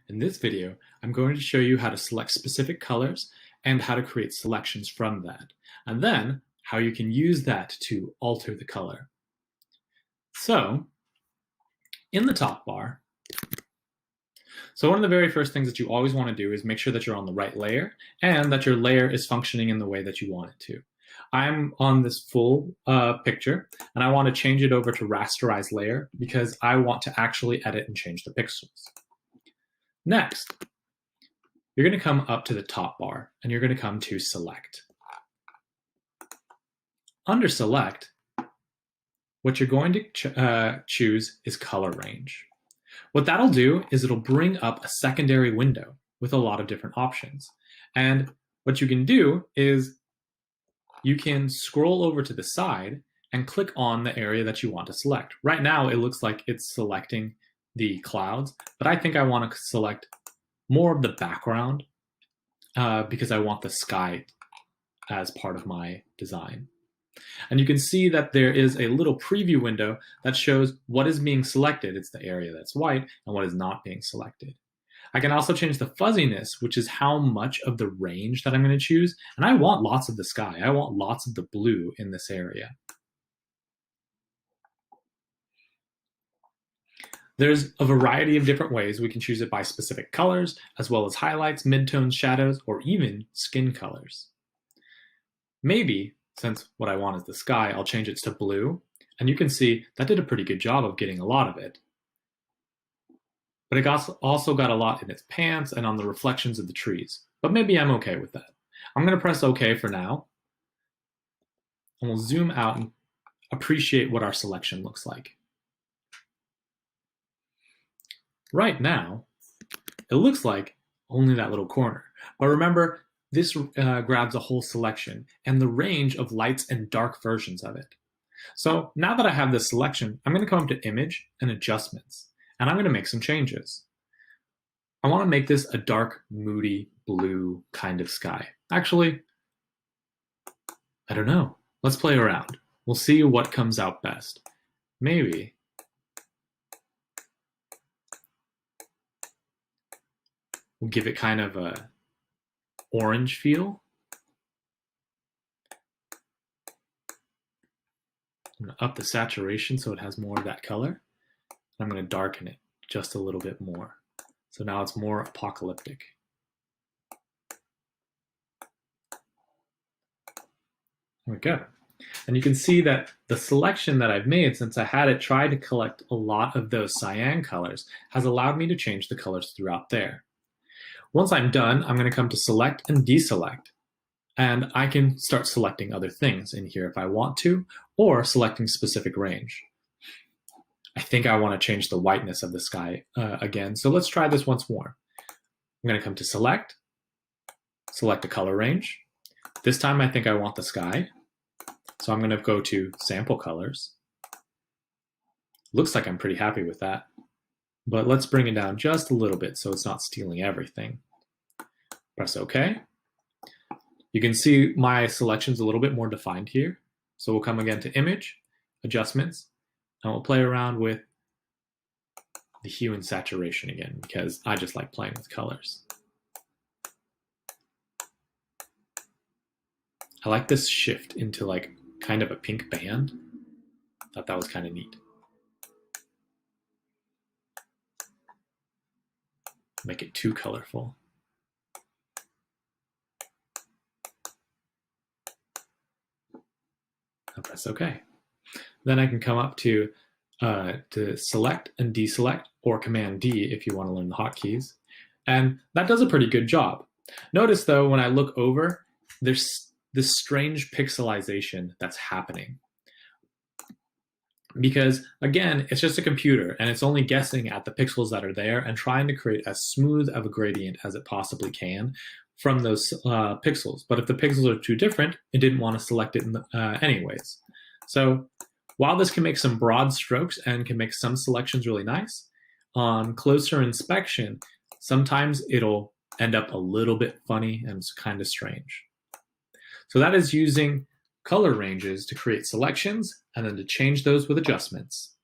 In this video, I'm going to show you how to select specific colors and how to create selections from that, and then how you can use that to alter the color. So, in the top bar, one of the very first things that you always want to do is make sure that you're on the right layer and that your layer is functioning in the way that you want it to. I'm on this full picture and I want to change it over to rasterize layer because I want to actually edit and change the pixels. Next, you're going to come up to the top bar and you're going to come to select. Under select, what you're going to choose is color range. What that'll do is it'll bring up a secondary window with a lot of different options. And what you can do is you can scroll over to the side and click on the area that you want to select. Right now, it looks like it's selecting the clouds, but I think I want to select more of the background because I want the sky as part of my design. And you can see that there is a little preview window that shows what is being selected. It's the area that's white and what is not being selected. I can also change the fuzziness, which is how much of the range that I'm going to choose. And I want lots of the sky. I want lots of the blue in this area. There's a variety of different ways. We can choose it by specific colors, as well as highlights, midtones, shadows, or even skin colors. Maybe, since what I want is the sky, I'll change it to blue. And you can see that did a pretty good job of getting a lot of it. But it also got a lot in its pants and on the reflections of the trees. But maybe I'm okay with that. I'm going to press OK for now. And we'll zoom out and appreciate what our selection looks like. Right now, it looks like only that little corner. But remember, this grabs a whole selection and the range of lights and dark versions of it. So now that I have this selection, I'm going to come up to Image and Adjustments, and I'm going to make some changes. I want to make this a dark, moody, blue kind of sky. Actually, I don't know. Let's play around. We'll see what comes out best. Maybe we'll give it kind of a orange feel. I'm going to up the saturation so it has more of that color. I'm going to darken it just a little bit more. So now it's more apocalyptic. There we go. And you can see that the selection that I've made, since I had it try to collect a lot of those cyan colors, has allowed me to change the colors throughout there. Once I'm done, I'm going to come to Select and Deselect. And I can start selecting other things in here if I want to, or selecting specific range. I think I want to change the whiteness of the sky again, so let's try this once more. I'm going to come to Select, select a color range. This time I think I want the sky, so I'm going to go to Sample Colors. Looks like I'm pretty happy with that, but let's bring it down just a little bit so it's not stealing everything. Press OK. You can see my selection's a little bit more defined here. So we'll come again to Image, Adjustments, and we'll play around with the hue and saturation again because I just like playing with colors. I like this shift into like kind of a pink band. Thought that was kind of neat. Make it too colorful. I'll press OK. Then I can come up to Select and Deselect, or Command D if you want to learn the hotkeys. And that does a pretty good job. Notice though, when I look over, there's this strange pixelization that's happening. Because again, it's just a computer and it's only guessing at the pixels that are there and trying to create as smooth of a gradient as it possibly can from those pixels. But if the pixels are too different, it didn't want to select it anyways. So while this can make some broad strokes and can make some selections really nice, on closer inspection, sometimes it'll end up a little bit funny and it's kind of strange. So that is using color ranges to create selections and then to change those with adjustments.